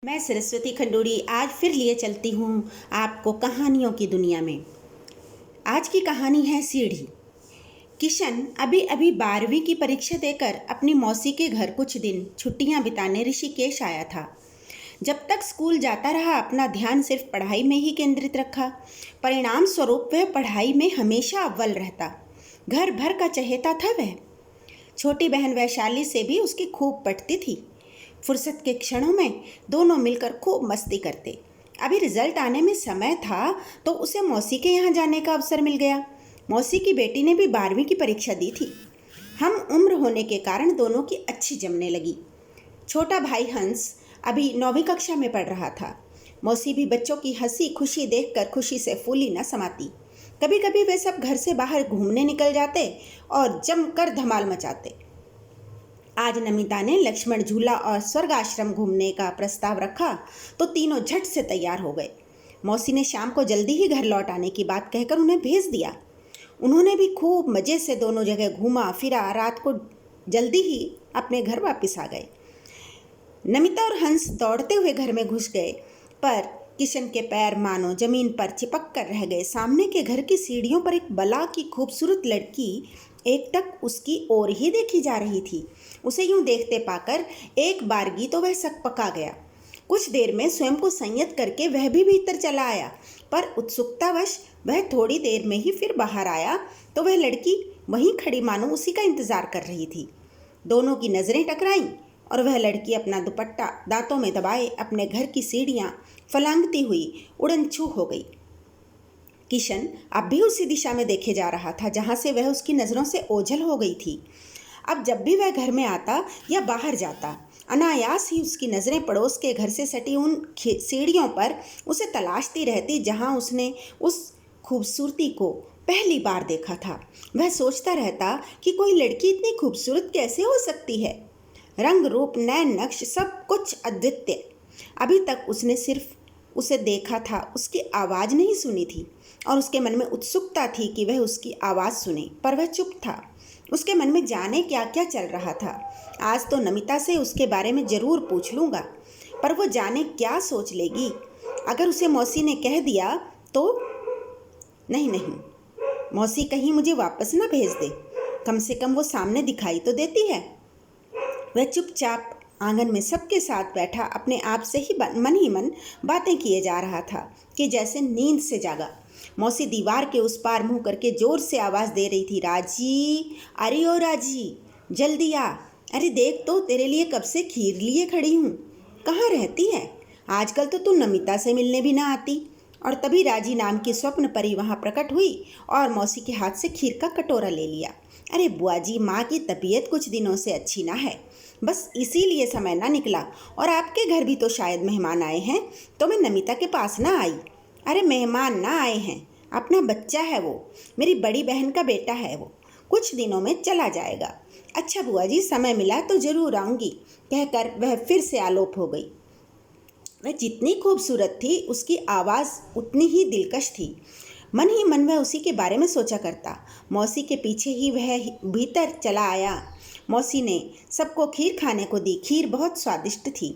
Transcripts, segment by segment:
मैं सरस्वती खंडूड़ी आज फिर लिए चलती हूँ आपको कहानियों की दुनिया में। आज की कहानी है सीढ़ी। किशन अभी अभी 12वीं की परीक्षा देकर अपनी मौसी के घर कुछ दिन छुट्टियाँ बिताने ऋषिकेश आया था। जब तक स्कूल जाता रहा अपना ध्यान सिर्फ पढ़ाई में ही केंद्रित रखा। परिणाम स्वरूप वह पढ़ाई में हमेशा अव्वल रहता। घर भर का चहेता था वह। छोटी बहन वैशाली से भी उसकी खूब पटती थी। फुर्सत के क्षणों में दोनों मिलकर खूब मस्ती करते। अभी रिजल्ट आने में समय था तो उसे मौसी के यहाँ जाने का अवसर मिल गया। मौसी की बेटी ने भी 12वीं की परीक्षा दी थी। हम उम्र होने के कारण दोनों की अच्छी जमने लगी। छोटा भाई हंस अभी 9वीं कक्षा में पढ़ रहा था। मौसी भी बच्चों की हंसी खुशी देखकर खुशी से फूली न समाती। कभी कभी वे सब घर से बाहर घूमने निकल जाते और जमकर धमाल मचाते। आज नमिता ने लक्ष्मण झूला और स्वर्ग आश्रम घूमने का प्रस्ताव रखा तो तीनों झट से तैयार हो गए। मौसी ने शाम को जल्दी ही घर लौट आने की बात कहकर उन्हें भेज दिया। उन्होंने भी खूब मज़े से दोनों जगह घूमा फिरा। रात को जल्दी ही अपने घर वापस आ गए। नमिता और हंस दौड़ते हुए घर में घुस गए, पर किशन के पैर मानो जमीन पर चिपक कर रह गए। सामने के घर की सीढ़ियों पर एक बला की खूबसूरत लड़की एकटक उसकी ओर ही देखी जा रही थी। उसे यूं देखते पाकर एक बारगी तो वह सकपका गया। कुछ देर में स्वयं को संयत करके वह भी भीतर चला आया, पर उत्सुकतावश वह थोड़ी देर में ही फिर बाहर आया तो वह लड़की वहीं खड़ी मानो उसी का इंतजार कर रही थी। दोनों की नज़रें टकराईं और वह लड़की अपना दुपट्टा दांतों में दबाए अपने घर की सीढ़ियाँ फलांगती हुई उड़नछू हो गई। किशन अब भी उसी दिशा में देखे जा रहा था जहाँ से वह उसकी नज़रों से ओझल हो गई थी। अब जब भी वह घर में आता या बाहर जाता, अनायास ही उसकी नज़रें पड़ोस के घर से सटी उन सीढ़ियों पर उसे तलाशती रहती जहाँ उसने उस खूबसूरती को पहली बार देखा था। वह सोचता रहता कि कोई लड़की इतनी खूबसूरत कैसे हो सकती है। रंग रूप नैन नक्श सब कुछ अद्वितीय। अभी तक उसने सिर्फ उसे देखा था, उसकी आवाज़ नहीं सुनी थी। और उसके मन में उत्सुकता थी कि वह उसकी आवाज़ सुने, पर वह चुप था। उसके मन में जाने क्या क्या चल रहा था। आज तो नमिता से उसके बारे में ज़रूर पूछ लूँगा, पर वो जाने क्या सोच लेगी। अगर उसे मौसी ने कह दिया तो नहीं, मौसी कहीं मुझे वापस ना भेज दे। कम से कम वो सामने दिखाई तो देती है। वह चुपचाप आंगन में सबके साथ बैठा अपने आप से ही मन बातें किए जा रहा था कि जैसे नींद से जागा। मौसी दीवार के उस पार मुंह करके जोर से आवाज़ दे रही थी, राजी, अरे ओ राजी, जल्दी आ। अरे देख तो तेरे लिए कब से खीर लिए खड़ी हूँ। कहाँ रहती है? आजकल तो तू नमिता से मिलने भी ना आती। और तभी राजी नाम की स्वप्न परी वहाँ प्रकट हुई और मौसी के हाथ से खीर का कटोरा ले लिया। अरे बुआ जी, माँ की तबीयत कुछ दिनों से अच्छी ना है, बस इसीलिए समय ना निकला। और आपके घर भी तो शायद मेहमान आए हैं, तो मैं नमिता के पास ना आई। अरे मेहमान ना आए हैं, अपना बच्चा है वो, मेरी बड़ी बहन का बेटा है वो, कुछ दिनों में चला जाएगा। अच्छा बुआ जी, समय मिला तो ज़रूर आऊँगी, कहकर वह फिर से आलोप हो गई। वह जितनी खूबसूरत थी उसकी आवाज़ उतनी ही दिलकश थी। मन ही मन वह उसी के बारे में सोचा करता। मौसी के पीछे ही वह भीतर चला आया। मौसी ने सबको खीर खाने को दी। खीर बहुत स्वादिष्ट थी।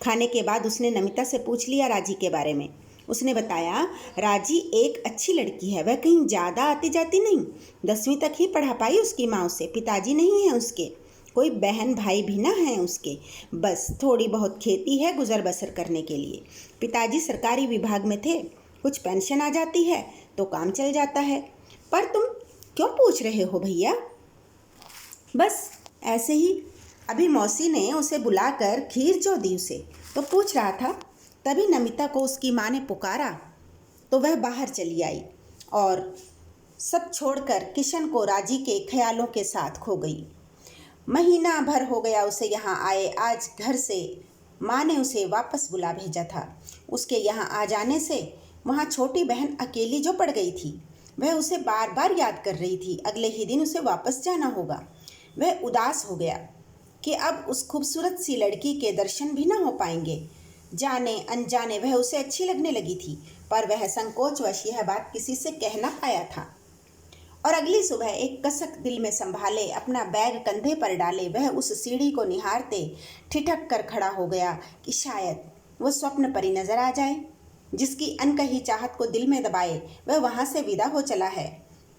खाने के बाद उसने नमिता से पूछ लिया राजी के बारे में। उसने बताया, राजी एक अच्छी लड़की है, वह कहीं ज़्यादा आती जाती नहीं। 10वीं तक ही पढ़ा पाई उसकी माँ उसे। पिताजी नहीं है उसके, कोई बहन भाई भी ना हैं उसके, बस थोड़ी बहुत खेती है गुजर बसर करने के लिए। पिताजी सरकारी विभाग में थे, कुछ पेंशन आ जाती है तो काम चल जाता है। पर तुम क्यों पूछ रहे हो भैया? बस ऐसे ही। अभी मौसी ने उसे बुलाकर खीर जो दी उसे तो पूछ रहा था। तभी नमिता को उसकी माँ ने पुकारा तो वह बाहर चली आई और सब छोड़कर किशन को राजी के ख्यालों के साथ खो गई। महीना भर हो गया उसे यहाँ आए। आज घर से माँ ने उसे वापस बुला भेजा था। उसके यहाँ आ जाने से वहाँ छोटी बहन अकेली जो पड़ गई थी, वह उसे बार बार याद कर रही थी। अगले ही दिन उसे वापस जाना होगा। वह उदास हो गया कि अब उस खूबसूरत सी लड़की के दर्शन भी न हो पाएंगे। जाने अनजाने वह उसे अच्छी लगने लगी थी, पर वह संकोचवश यह बात किसी से कह न पाया था। और अगली सुबह एक कसक दिल में संभाले अपना बैग कंधे पर डाले वह उस सीढ़ी को निहारते ठिठक कर खड़ा हो गया कि शायद वो स्वप्न परी नजर आ जाए, जिसकी अनकही चाहत को दिल में दबाए वह वहाँ से विदा हो चला है।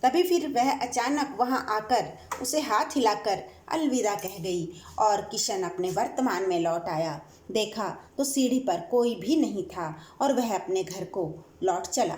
तभी फिर वह अचानक वहाँ आकर उसे हाथ हिलाकर अलविदा कह गई और किशन अपने वर्तमान में लौट आया। देखा तो सीढ़ी पर कोई भी नहीं था और वह अपने घर को लौट चला।